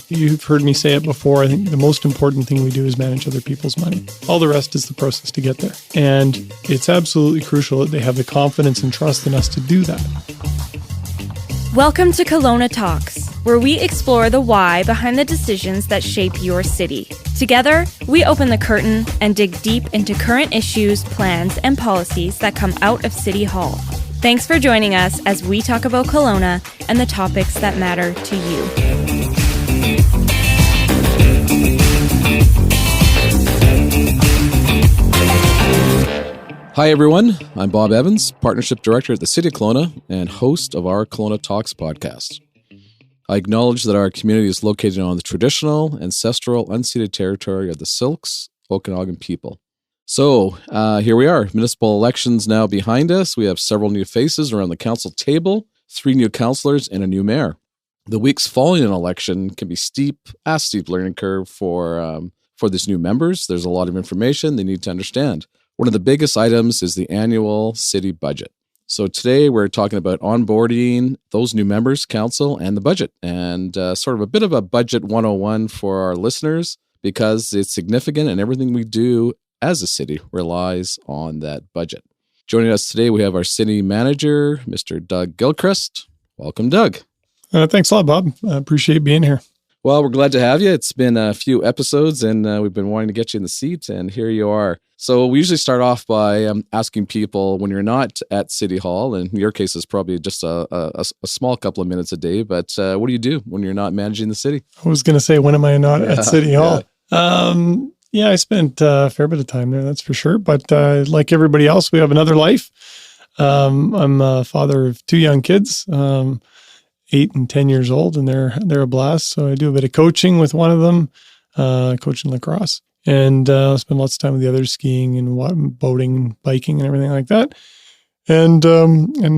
You've heard me say it before. I think the most important thing we do is manage other people's money. All the rest is the process to get there. And it's absolutely crucial that they have the confidence and trust in us to do that. Welcome to Kelowna Talks, where we explore the why behind the decisions that shape your city. Together, we open the curtain and dig deep into current issues, plans, and policies that come out of City Hall. Thanks for joining us as we talk about Kelowna and the topics that matter to you. Hi everyone, I'm Bob Evans, Partnership Director at the City of Kelowna and host of our Kelowna Talks podcast. I acknowledge that our community is located on the traditional, ancestral, unceded territory of the Syilx, Okanagan people. So here we are, municipal elections now behind us. We have several new faces around the council table, 3 new councillors and a new mayor. The weeks following an election can be a steep learning curve for these new members. There's a lot of information they need to understand. One of the biggest items is the annual city budget. So today we're talking about onboarding those new members, council, and the budget, and sort of a bit of a budget 101 for our listeners because it's significant and everything we do as a city relies on that budget. Joining us today, we have our city manager, Mr. Doug Gilchrist. Welcome, Doug. Thanks a lot, Bob. I appreciate being here. Well, we're glad to have you. It's been a few episodes and we've been wanting to get you in the seat, and here you are. So we usually start off by asking people when you're not at City Hall, and in your case it's probably just a small couple of minutes a day, but what do you do when you're not managing the city? I was going to say, when am I not at City Hall? Yeah. I spent a fair bit of time there, that's for sure. But like everybody else, we have another life. I'm a father of 2 young kids, 8 and 10 years old, and they're a blast. So I do a bit of coaching with one of them, coaching lacrosse, and spend lots of time with the others, skiing and boating, biking, and everything like that. And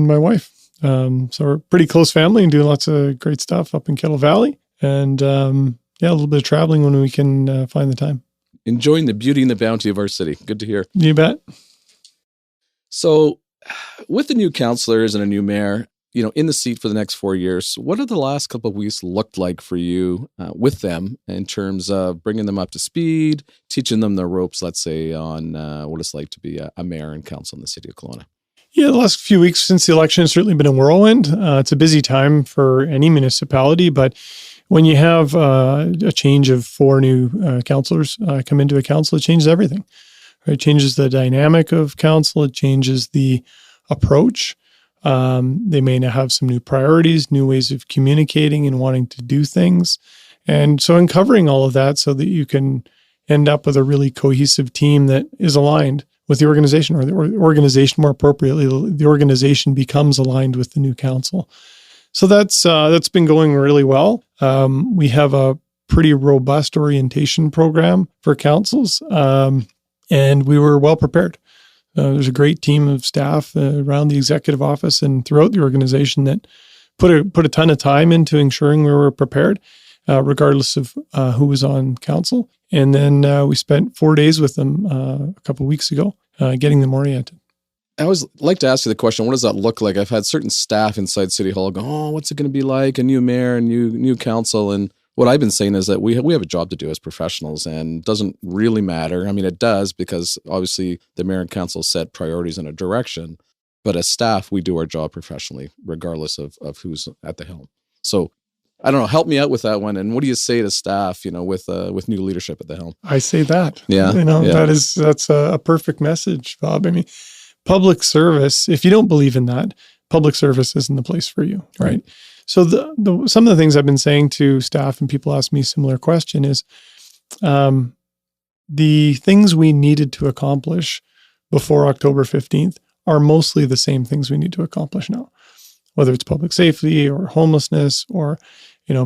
my wife. So we're a pretty close family and doing lots of great stuff up in Kettle Valley. And a little bit of traveling when we can find the time. Enjoying the beauty and the bounty of our city. Good to hear. You bet. So with the new councillors and a new mayor, in the seat for the next 4 years, what have the last couple of weeks looked like for you with them in terms of bringing them up to speed, teaching them the ropes, let's say, on what it's like to be a mayor and council in the city of Kelowna? Yeah, the last few weeks since the election has certainly been a whirlwind. It's a busy time for any municipality, but when you have a change of 4 new councillors come into a council, it changes everything. Right? It changes the dynamic of council. It changes the approach. They may now have some new priorities, new ways of communicating and wanting to do things. And so uncovering all of that so that you can end up with a really cohesive team that is aligned with the organization, or the organization more appropriately, the organization becomes aligned with the new council. So that's been going really well. We have a pretty robust orientation program for councils, and we were well prepared. There's a great team of staff around the executive office and throughout the organization that put a ton of time into ensuring we were prepared, regardless of who was on council. And then we spent 4 days with them a couple of weeks ago, getting them oriented. I always like to ask you the question, what does that look like? I've had certain staff inside City Hall go, oh, what's it going to be like? A new mayor, a new council. And what I've been saying is that we have a job to do as professionals, and it doesn't really matter. I mean, it does, because obviously the mayor and council set priorities in a direction, but as staff, we do our job professionally, regardless of who's at the helm. So I don't know, help me out with that one. And what do you say to staff, with new leadership at the helm? I say that. Yeah. That's a perfect message, Bob. I mean, public service, if you don't believe in that, public service isn't the place for you, right? So some of the things I've been saying to staff, and people ask me a similar question, is the things we needed to accomplish before October 15th are mostly the same things we need to accomplish now, whether it's public safety or homelessness or,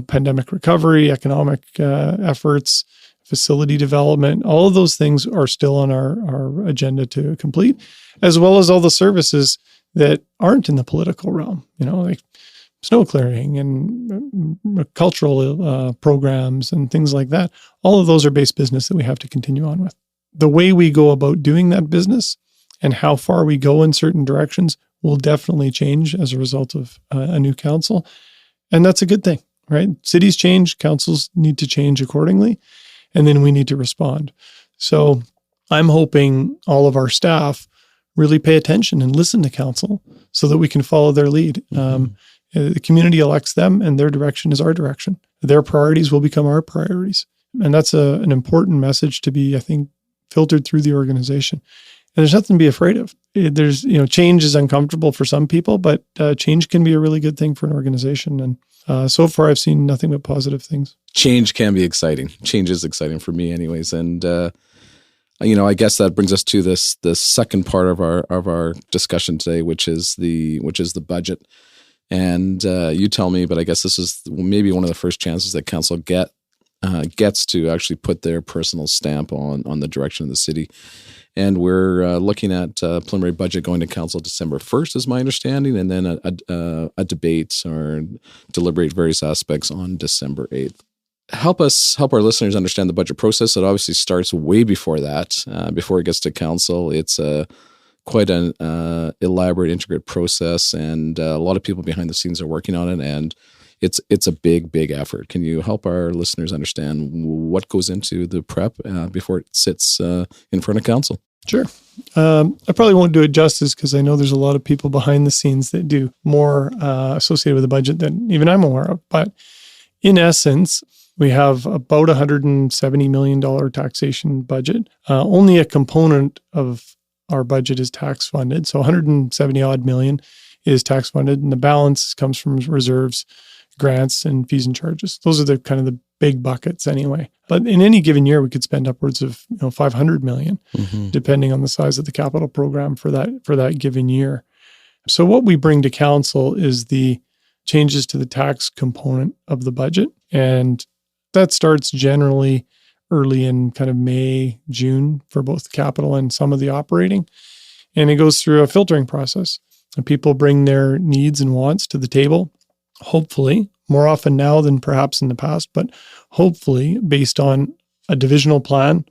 pandemic recovery, economic efforts, facility development. All of those things are still on our agenda to complete, as well as all the services that aren't in the political realm, like snow clearing and cultural programs and things like that. All of those are base business that we have to continue on with. The way we go about doing that business and how far we go in certain directions will definitely change as a result of a new council. And that's a good thing, right? Cities change, councils need to change accordingly, and then we need to respond. So I'm hoping all of our staff really pay attention and listen to council so that we can follow their lead. The community elects them, and their direction is our direction. Their priorities will become our priorities. And that's an important message to be, I think, filtered through the organization. And there's nothing to be afraid of. There's, change is uncomfortable for some people, but change can be a really good thing for an organization. And so far, I've seen nothing but positive things. Change can be exciting. Change is exciting for me, anyways. And I guess that brings us to this second part of our discussion today, which is the budget. And you tell me, but I guess this is maybe one of the first chances that council gets to actually put their personal stamp on the direction of the city. And we're looking at preliminary budget going to council December 1st, is my understanding, and then a debate or deliberate various aspects on December 8th. Help our listeners understand the budget process. It obviously starts way before that. Before it gets to council, it's quite an elaborate, intricate process, and a lot of people behind the scenes are working on it, and it's a big effort. Can you help our listeners understand what goes into the prep before it sits in front of council? Sure. I probably won't do it justice because I know there's a lot of people behind the scenes that do more associated with the budget than even I'm aware of. But in essence, we have about $170 million taxation budget. Only a component of our budget is tax funded. So 170 odd million is tax funded, and the balance comes from reserves, grants, and fees and charges. Those are the big buckets anyway. But in any given year, we could spend upwards of 500 million, depending on the size of the capital program for that given year. So what we bring to council is the changes to the tax component of the budget, and that starts generally early in kind of May, June for both capital and some of the operating. And it goes through a filtering process. And people bring their needs and wants to the table, hopefully, more often now than perhaps in the past, but hopefully based on a divisional plan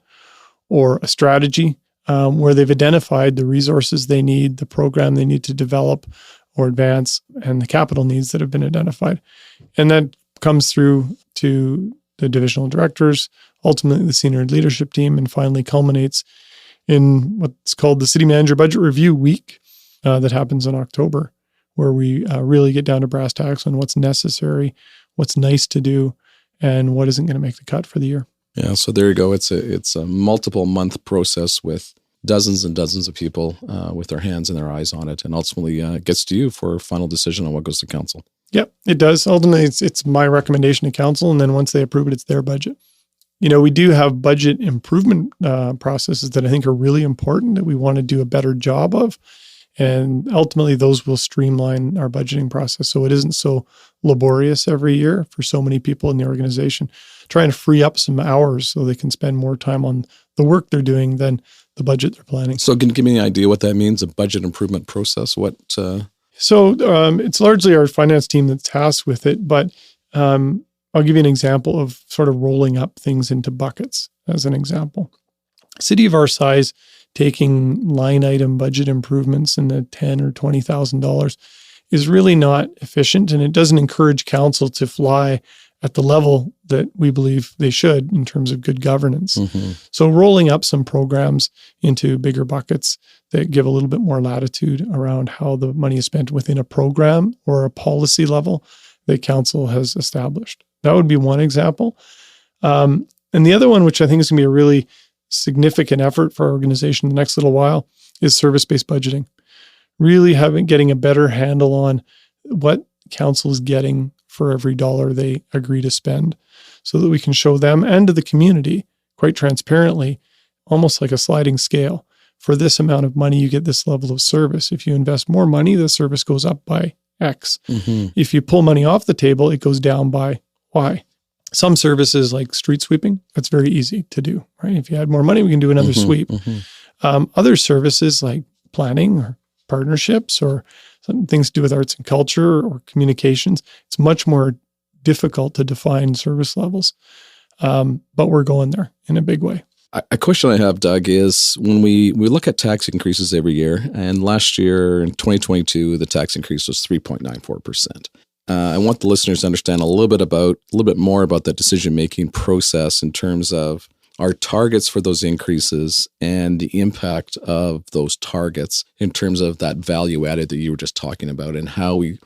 or a strategy where they've identified the resources they need, the program they need to develop or advance, and the capital needs that have been identified. And that comes through to the divisional directors, ultimately the senior leadership team, and finally culminates in what's called the City Manager Budget Review Week that happens in October, where we really get down to brass tacks on what's necessary, what's nice to do, and what isn't going to make the cut for the year. Yeah, so there you go. It's a multiple month process with dozens and dozens of people with their hands and their eyes on it, and ultimately it gets to you for a final decision on what goes to council. Yep, it does. Ultimately, it's my recommendation to council, and then once they approve it, it's their budget. We do have budget improvement processes that I think are really important that we want to do a better job of. And ultimately, those will streamline our budgeting process so it isn't so laborious every year for so many people in the organization, trying to free up some hours so they can spend more time on the work they're doing than the budget they're planning. So can you give me an idea what that means, a budget improvement process? So it's largely our finance team that's tasked with it, but I'll give you an example of sort of rolling up things into buckets as an example. A city of our size, taking line item budget improvements in the $10,000 or $20,000 is really not efficient, and it doesn't encourage council to fly at the level that we believe they should in terms of good governance. So rolling up some programs into bigger buckets that give a little bit more latitude around how the money is spent within a program or a policy level that council has established. That would be one example. And the other one, which I think is going to be a really significant effort for our organization the next little while, is service-based budgeting. Really getting a better handle on what council is getting for every dollar they agree to spend, so that we can show them and to the community quite transparently, almost like a sliding scale. For this amount of money, you get this level of service. If you invest more money, the service goes up by X. If you pull money off the table, it goes down by Y. Some services like street sweeping, that's very easy to do, right? If you add more money, we can do another sweep. Other services like planning or partnerships or some things to do with arts and culture or communications, it's much more difficult to define service levels. But we're going there in a big way. A question I have, Doug, is when we look at tax increases every year, and last year in 2022, the tax increase was 3.94%. I want the listeners to understand a little bit more about the decision-making process in terms of our targets for those increases and the impact of those targets in terms of that value added that you were just talking about, and how we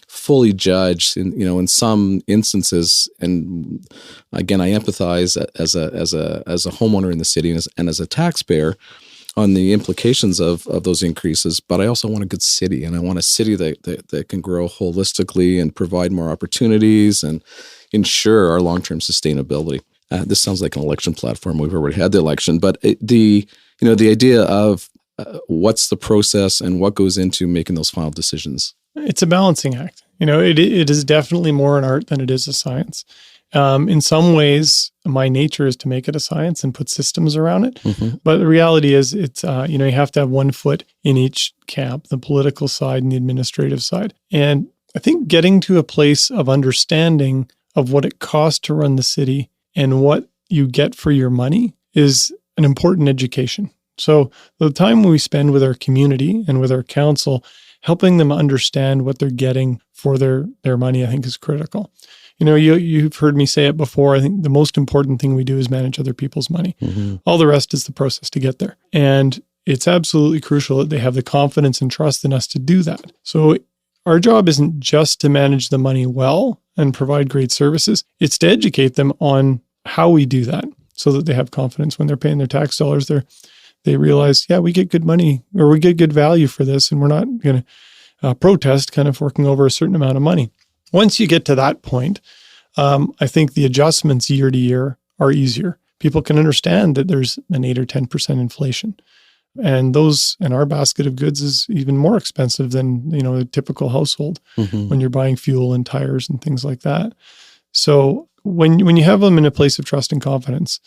fully judge in some instances. And again, I empathize as a homeowner in the city and as a taxpayer on the implications of those increases, but I also want a good city, and I want a city that can grow holistically and provide more opportunities and ensure our long-term sustainability. This sounds like an election platform. We've already had the election, but the idea of what's the process and what goes into making those final decisions. It's a balancing act. It is definitely more an art than it is a science. In some ways, my nature is to make it a science and put systems around it. Mm-hmm. But the reality is, it's you have to have one foot in each camp, the political side and the administrative side. And I think getting to a place of understanding of what it costs to run the city and what you get for your money is an important education. So the time we spend with our community and with our council, helping them understand what they're getting for their money, I think is critical. You've heard me say it before. I think the most important thing we do is manage other people's money. Mm-hmm. All the rest is the process to get there. And it's absolutely crucial that they have the confidence and trust in us to do that. So our job isn't just to manage the money well and provide great services. It's to educate them on how we do that so that they have confidence when they're paying their tax dollars. They realize, we get good money, or we get good value for this, and we're not going to protest kind of forking over a certain amount of money. Once you get to that point, I think the adjustments year to year are easier. People can understand that there's an 8 or 10% inflation. And our basket of goods is even more expensive than, a typical household when you're buying fuel and tires and things like that. So when you have them in a place of trust and confidence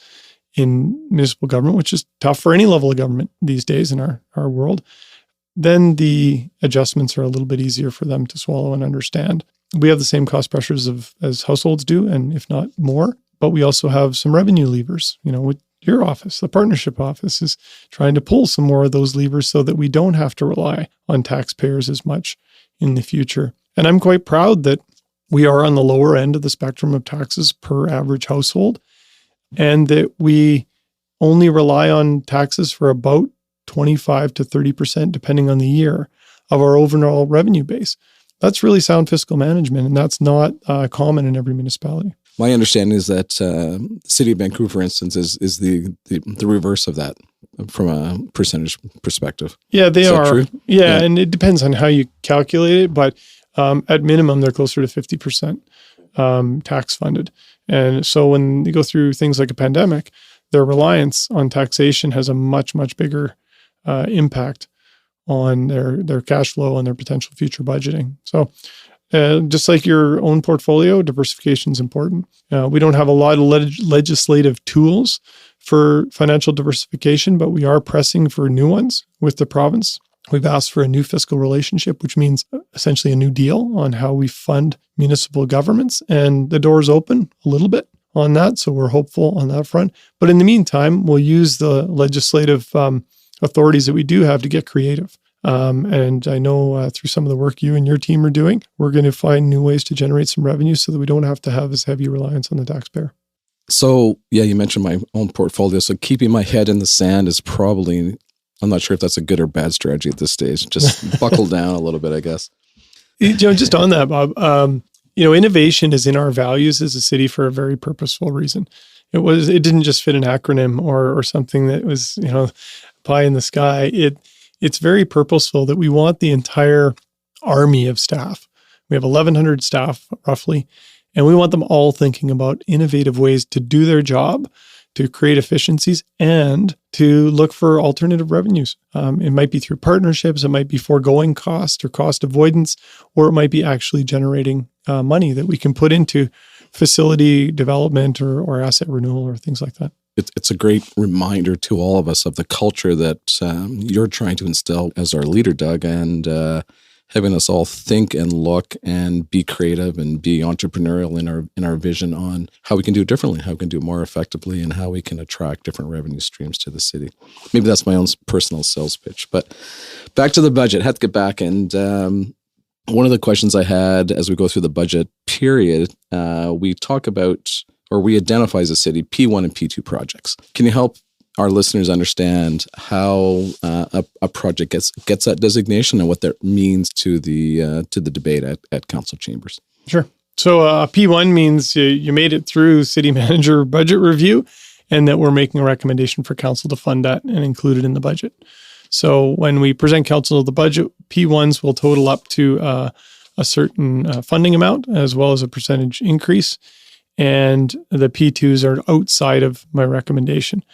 in municipal government, which is tough for any level of government these days in our world, then the adjustments are a little bit easier for them to swallow and understand. We have the same cost pressures as households do, and if not more, but we also have some revenue levers. With your office, the partnership office is trying to pull some more of those levers so that we don't have to rely on taxpayers as much in the future. And I'm quite proud that we are on the lower end of the spectrum of taxes per average household, and that we only rely on taxes for about 25 to 30%, depending on the year, of our overall revenue base. That's really sound fiscal management, and that's not common in every municipality. My understanding is that the City of Vancouver, for instance, is the reverse of that from a percentage perspective. Yeah, they are. True? Yeah, and it depends on how you calculate it, but at minimum, they're closer to 50% tax funded. And so when you go through things like a pandemic, their reliance on taxation has a much, much bigger impact on their cash flow and their potential future budgeting. So just like your own portfolio, diversification is important. We don't have a lot of legislative tools for financial diversification, but we are pressing for new ones with the province. We've asked for a new fiscal relationship, which means essentially a new deal on how we fund municipal governments. And the door's open a little bit on that, so we're hopeful on that front. But in the meantime, we'll use the legislative authorities that we do have to get creative. And I know through some of the work you and your team are doing, we're going to find new ways to generate some revenue so that we don't have to have as heavy reliance on the taxpayer. So, you mentioned my own portfolio. So keeping my head in the sand is probably, I'm not sure if that's a good or bad strategy at this stage. Just buckle down a little bit, I guess. Just on that, Bob, innovation is in our values as a city for a very purposeful reason. It didn't just fit an acronym or something that was, pie in the sky. It's very purposeful that we want the entire army of staff. We have 1,100 staff roughly, and we want them all thinking about innovative ways to do their job, to create efficiencies, and to look for alternative revenues. It might be through partnerships, it might be foregoing cost or cost avoidance, or it might be actually generating money that we can put into facility development or asset renewal or things like that. It's a great reminder to all of us of the culture that you're trying to instill as our leader, Doug, and having us all think and look and be creative and be entrepreneurial in our vision on how we can do it differently, how we can do it more effectively, and how we can attract different revenue streams to the city. Maybe that's my own personal sales pitch. But back to the budget. Had to get back and one of the questions I had as we go through the budget period, we talk about, or we identify as a city, P1 and P2 projects. Can you help our listeners understand how a project gets that designation and what that means to the debate at council chambers? Sure. So P1 means you made it through city manager budget review, and that we're making a recommendation for council to fund that and include it in the budget. So when we present council the budget, P1s will total up to a certain funding amount as well as a percentage increase. And the P2s are outside of my recommendation.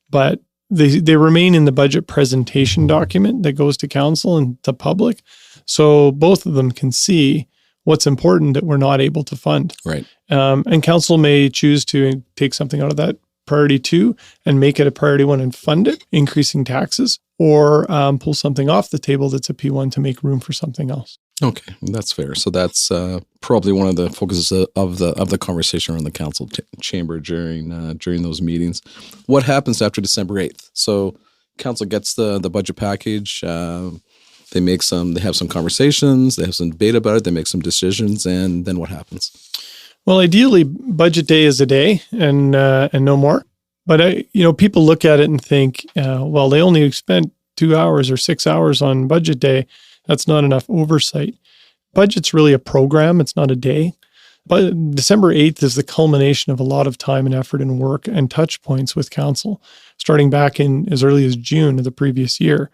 But they remain in the budget presentation document that goes to council and the public. So both of them can see what's important that we're not able to fund. Right. And council may choose to take something out of that priority 2 and make it a priority 1 and fund it, increasing taxes, or pull something off the table that's a P1 to make room for something else. Okay, that's fair. So that's probably one of the focuses of the conversation around the council chamber during those meetings. What happens after December 8th? So council gets the budget package. They have some conversations. They have some debate about it. They make some decisions, and then what happens? Well, ideally, budget day is a day and no more. But people look at it and think, well, they only spent 2 hours or 6 hours on budget day. That's not enough oversight. Budget's really a program. It's not a day. But December 8th is the culmination of a lot of time and effort and work and touch points with council, starting back in as early as June of the previous year.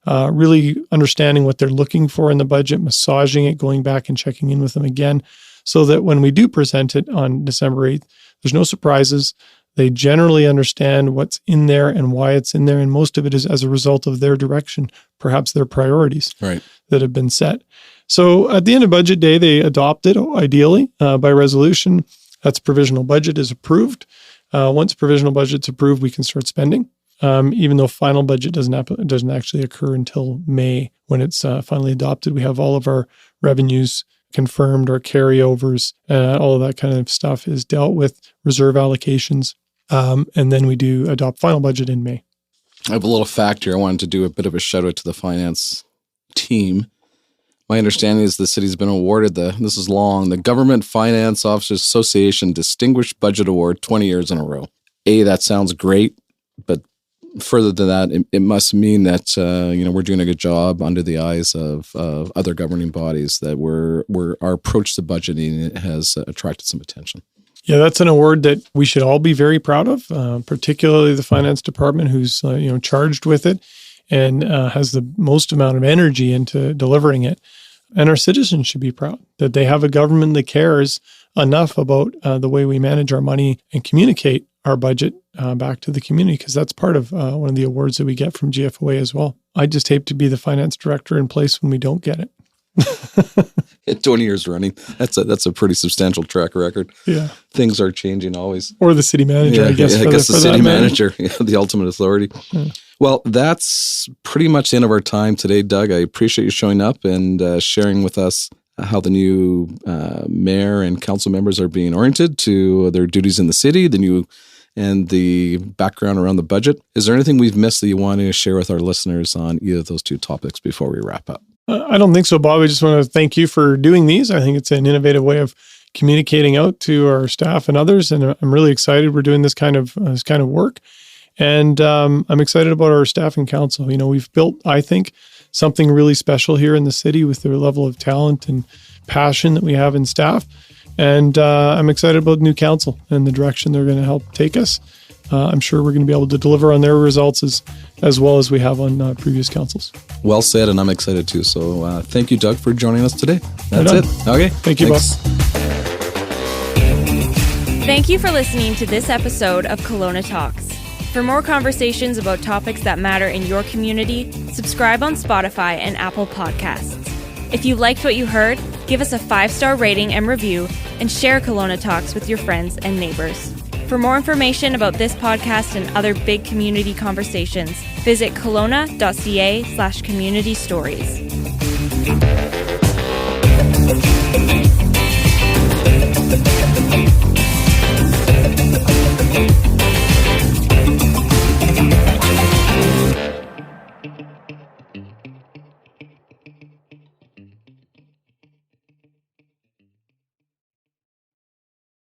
Really understanding what they're looking for in the budget, massaging it, going back and checking in with them again, so that when we do present it on December 8th, there's no surprises. They generally understand what's in there and why it's in there, and most of it is as a result of their direction, perhaps their priorities that have been set. So at the end of budget day, they adopt it, ideally, by resolution. That's provisional budget is approved. Once provisional budget's approved, we can start spending, even though final budget doesn't actually occur until May when it's finally adopted. We have all of our revenues confirmed, our carryovers, all of that kind of stuff is dealt with, reserve allocations. And then we do adopt final budget in May. I have a little fact here. I wanted to do a bit of a shout out to the finance team. My understanding is the city's been awarded this is long, the Government Finance Officers Association Distinguished Budget Award 20 years in a row. That sounds great, but further than that, it must mean that we're doing a good job under the eyes of other governing bodies, that our approach to budgeting has attracted some attention. Yeah, that's an award that we should all be very proud of, particularly the finance department, who's charged with it and has the most amount of energy into delivering it. And our citizens should be proud that they have a government that cares enough about the way we manage our money and communicate our budget back to the community, because that's part of one of the awards that we get from GFOA as well. I just hate to be the finance director in place when we don't get it. 20 years running. That's a pretty substantial track record. Yeah. Things are changing always. Or the city manager, I guess. I guess the city manager, the ultimate authority. Yeah. Well, that's pretty much the end of our time today, Doug. I appreciate you showing up and sharing with us how the new mayor and council members are being oriented to their duties in the city, and the background around the budget. Is there anything we've missed that you want to share with our listeners on either of those two topics before we wrap up? I don't think so, Bob. I just want to thank you for doing these. I think it's an innovative way of communicating out to our staff and others, and I'm really excited we're doing this kind of work. And I'm excited about our staff and council. We've built, I think, something really special here in the city with the level of talent and passion that we have in staff. And I'm excited about new council and the direction they're going to help take us. I'm sure we're going to be able to deliver on their results as well as we have on previous councils. Well said, and I'm excited too. So thank you, Doug, for joining us today. That's it. Okay. Thank you, Thanks. Bob. Thank you for listening to this episode of Kelowna Talks. For more conversations about topics that matter in your community, subscribe on Spotify and Apple Podcasts. If you liked what you heard, give us a 5-star rating and review, and share Kelowna Talks with your friends and neighbors. For more information about this podcast and other big community conversations, visit kelowna.ca/community stories.